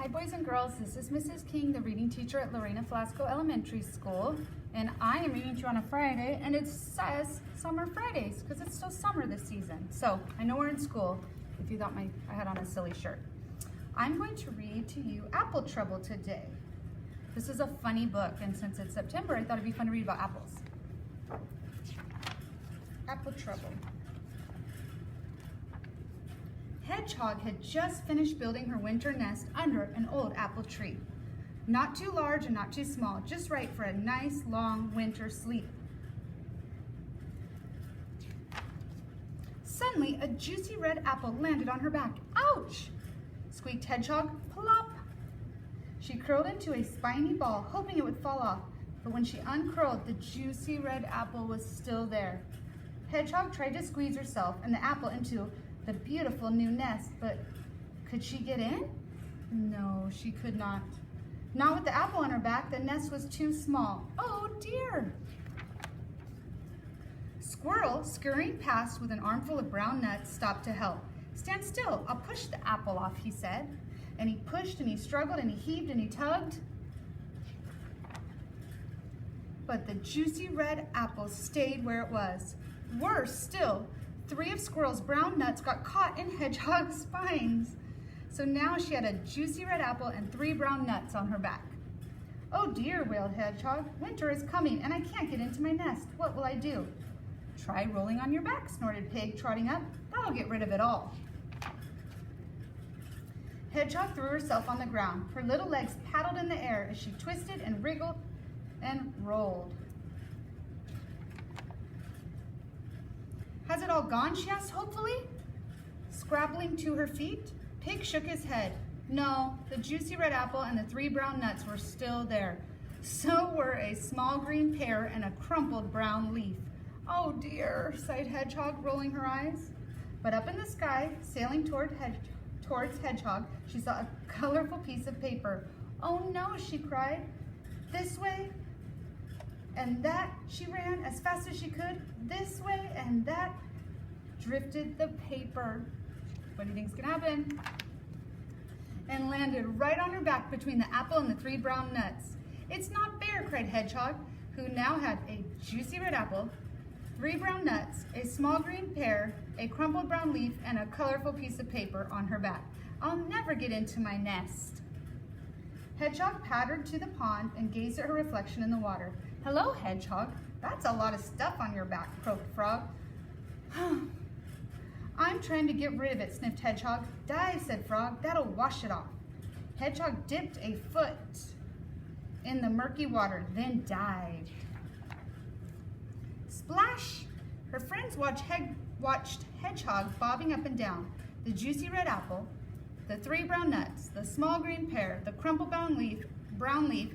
Hi boys and girls, this is Mrs. King, the reading teacher at Lorena Flasco Elementary School, and I am reading to you on a Friday, and it says Summer Fridays because it's still summer this season. So I know we're in school, if you thought I had on a silly shirt. I'm going to read to you Apple Trouble today. This is a funny book, and since it's September, I thought it'd be fun to read about apples. Apple Trouble. Hedgehog had just finished building her winter nest under an old apple tree. Not too large and not too small, just right for a nice long winter sleep. Suddenly, a juicy red apple landed on her back. Ouch! Squeaked Hedgehog. Plop! She curled into a spiny ball, hoping it would fall off, but when she uncurled, the juicy red apple was still there. Hedgehog tried to squeeze herself and the apple into the beautiful new nest, but could she get in? No, she could not. Not with the apple on her back, the nest was too small. Oh dear! Squirrel, scurrying past with an armful of brown nuts, stopped to help. Stand still, I'll push the apple off, he said. And he pushed and he struggled and he heaved and he tugged. But the juicy red apple stayed where it was. Worse still, 3 of Squirrel's brown nuts got caught in Hedgehog's spines. So now she had a juicy red apple and 3 brown nuts on her back. Oh dear, wailed Hedgehog. Winter is coming and I can't get into my nest. What will I do? Try rolling on your back, snorted Pig, trotting up. That'll get rid of it all. Hedgehog threw herself on the ground. Her little legs paddled in the air as she twisted and wriggled and rolled. Has it all gone, she asked hopefully. Scrabbling to her feet, Pig shook his head. No, the juicy red apple and the 3 brown nuts were still there. So were a small green pear and a crumpled brown leaf. Oh dear, sighed Hedgehog, rolling her eyes. But up in the sky, sailing towards Hedgehog, she saw a colorful piece of paper. Oh no, she cried. This way and that, she ran as fast as she could. This way and that, drifted the paper. What do you think's gonna happen? And landed right on her back between the apple and the 3 brown nuts. It's not fair, cried Hedgehog, who now had a juicy red apple, 3 brown nuts, a small green pear, a crumpled brown leaf, and a colorful piece of paper on her back. I'll never get into my nest. Hedgehog pattered to the pond and gazed at her reflection in the water. Hello, Hedgehog. That's a lot of stuff on your back, croaked Frog. I'm trying to get rid of it, sniffed Hedgehog. Dive, said Frog. That'll wash it off. Hedgehog dipped a foot in the murky water, then dived. Splash! Her friends watched Hedgehog bobbing up and down. The juicy red apple, the 3 brown nuts, the small green pear, the crumpled brown leaf,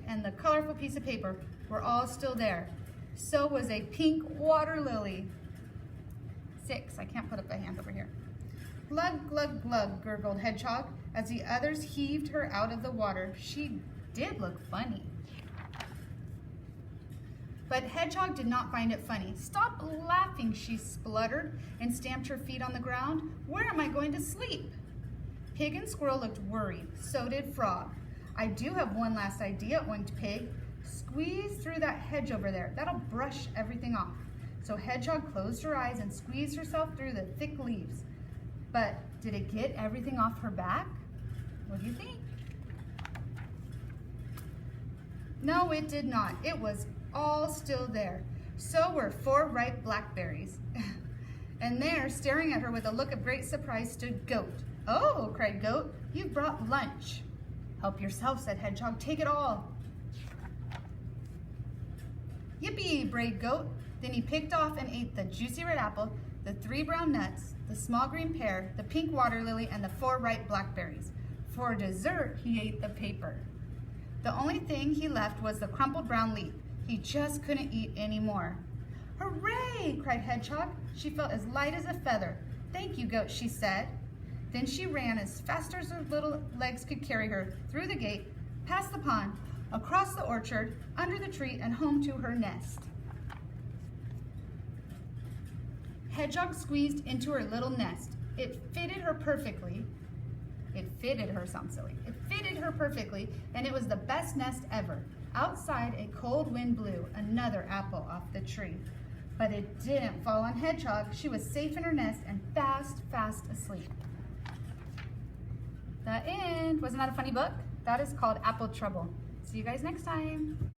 and the colorful piece of paper were all still there. So was a pink water lily. 6, I can't put up a hand over here. Glug, glug, glug, gurgled Hedgehog as the others heaved her out of the water. She did look funny. But Hedgehog did not find it funny. Stop laughing, she spluttered and stamped her feet on the ground. Where am I going to sleep? Pig and Squirrel looked worried. So did Frog. I do have one last idea, oinked Pig. Squeeze through that hedge over there. That'll brush everything off. So Hedgehog closed her eyes and squeezed herself through the thick leaves. But did it get everything off her back? What do you think? No, it did not. It was all still there. So were 4 ripe blackberries. And there, staring at her with a look of great surprise, stood Goat. Oh, cried Goat, you've brought lunch. Help yourself, said Hedgehog. Take it all. Yippee, brayed Goat. Then he picked off and ate the juicy red apple, the 3 brown nuts, the small green pear, the pink water lily, and the 4 ripe blackberries. For dessert, he ate the paper. The only thing he left was the crumpled brown leaf. He just couldn't eat any more. Hooray, cried Hedgehog. She felt as light as a feather. Thank you, Goat, she said. Then she ran as fast as her little legs could carry her, through the gate, past the pond, across the orchard, under the tree, and home to her nest. Hedgehog squeezed into her little nest. It fitted her perfectly. It fitted her, sounds silly. It fitted her perfectly, and it was the best nest ever. Outside, a cold wind blew another apple off the tree. But it didn't fall on Hedgehog. She was safe in her nest and fast asleep. The end. Wasn't that a funny book? That is called Apple Trouble. See you guys next time.